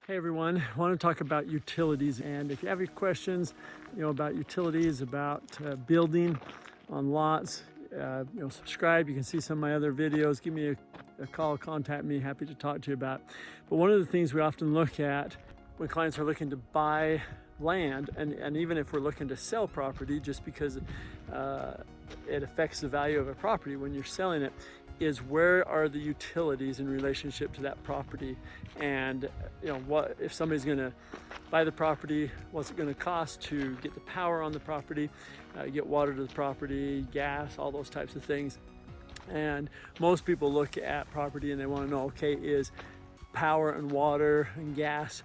Hey everyone, I want to talk about utilities, and if you have any questions, about utilities, about building on lots, subscribe. You can see some of my other videos. Give me a call, contact me. Happy to talk to you about. But one of the things we often look at when clients are looking to buy land, and even if we're looking to sell property, just because it affects the value of a property when you're selling it, is where are the utilities in relationship to that property, and what if somebody's going to buy the property, what's it going to cost to get the power on the property, get water to the property, gas, all those types of things. And most people look at property and they want to know, okay, is power and water and gas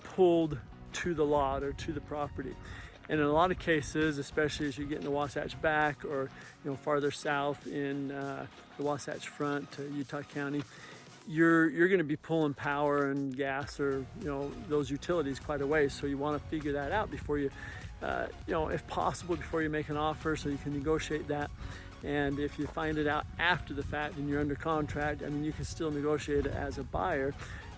pulled to the lot or to the property? And in a lot of cases, especially as you get in the Wasatch Back or farther south in the Wasatch Front to Utah County, you're going to be pulling power and gas or those utilities quite a ways. So you want to figure that out before you, if possible, before you make an offer, so you can negotiate that. And if you find it out after the fact and you're under contract, you can still negotiate it as a buyer.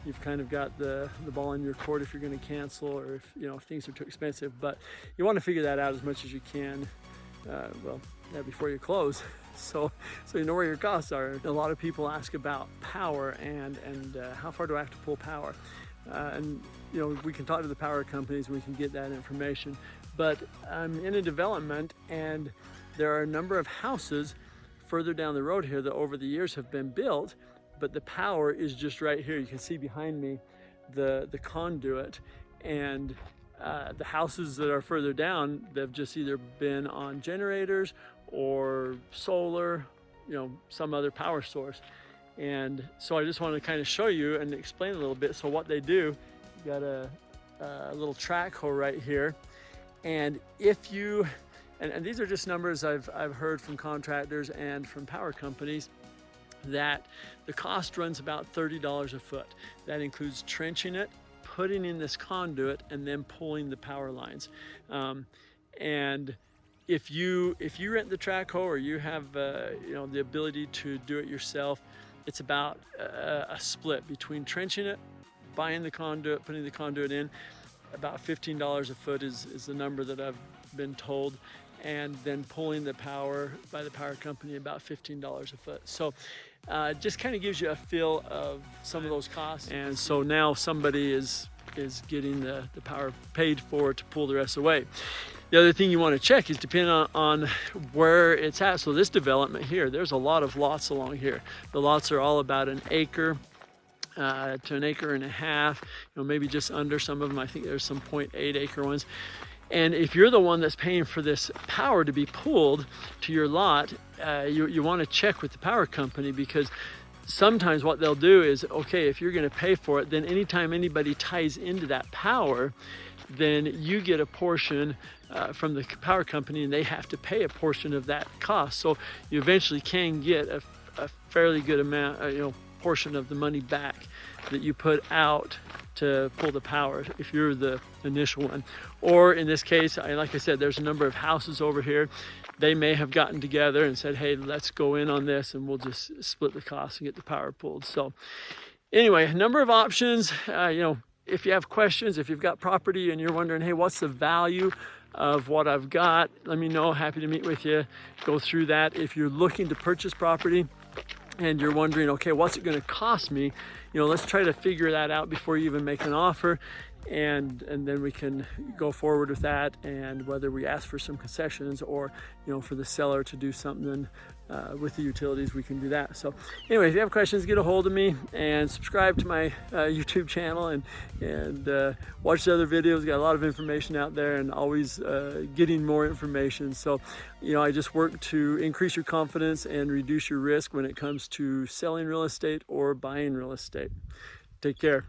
You've kind of got the ball in your court if you're going to cancel, or if things are too expensive. But you want to figure that out as much as you can, before you close, so you know where your costs are. A lot of people ask about power and how far do I have to pull power, and we can talk to the power companies, we can get that information. But I'm in a development, and there are a number of houses further down the road here that over the years have been built, but the power is just right here. You can see behind me the conduit, and the houses that are further down, they've just either been on generators or solar, some other power source. And so I just want to kind of show you and explain a little bit. So what they do, you got a little track hoe right here, and if you and these are just numbers I've heard from contractors and from power companies, that the cost runs about $30 a foot. That includes trenching it, putting in this conduit, and then pulling the power lines. And if you rent the track hoe, or you have the ability to do it yourself, it's about a split between trenching it, buying the conduit, putting the conduit in. About $15 a foot is the number that I've been told, and then pulling the power by the power company, about $15 a foot. So just kind of gives you a feel of some of those costs. And so now somebody is getting the power paid for to pull the rest away. The other thing you want to check is depending on where it's at. So this development here, there's a lot of lots along here. The lots are all about an acre to an acre and a half, maybe just under. Some of them, I think there's some 0.8 acre ones. And if you're the one that's paying for this power to be pulled to your lot, you want to check with the power company, because sometimes what they'll do is, okay, if you're going to pay for it, then anytime anybody ties into that power, then you get a portion from the power company, and they have to pay a portion of that cost. So you eventually can get a fairly good amount, portion of the money back that you put out to pull the power if you're the initial one. Or in this case, like I said, there's a number of houses over here. They may have gotten together and said, hey, let's go in on this and we'll just split the cost and get the power pulled. So anyway, a number of options. If you have questions, if you've got property and you're wondering, hey, what's the value of what I've got, let me know. Happy to meet with you, go through that. If you're looking to purchase property and you're wondering, okay, what's it going to cost me? Let's try to figure that out before you even make an offer, and then we can go forward with that, and whether we ask for some concessions or for the seller to do something with the utilities, we can do that. So anyway, if you have questions, get a hold of me and subscribe to my YouTube channel, and watch the other videos. Got a lot of information out there, and always getting more information. So I just work to increase your confidence and reduce your risk when it comes to selling real estate or buying real estate. Take care.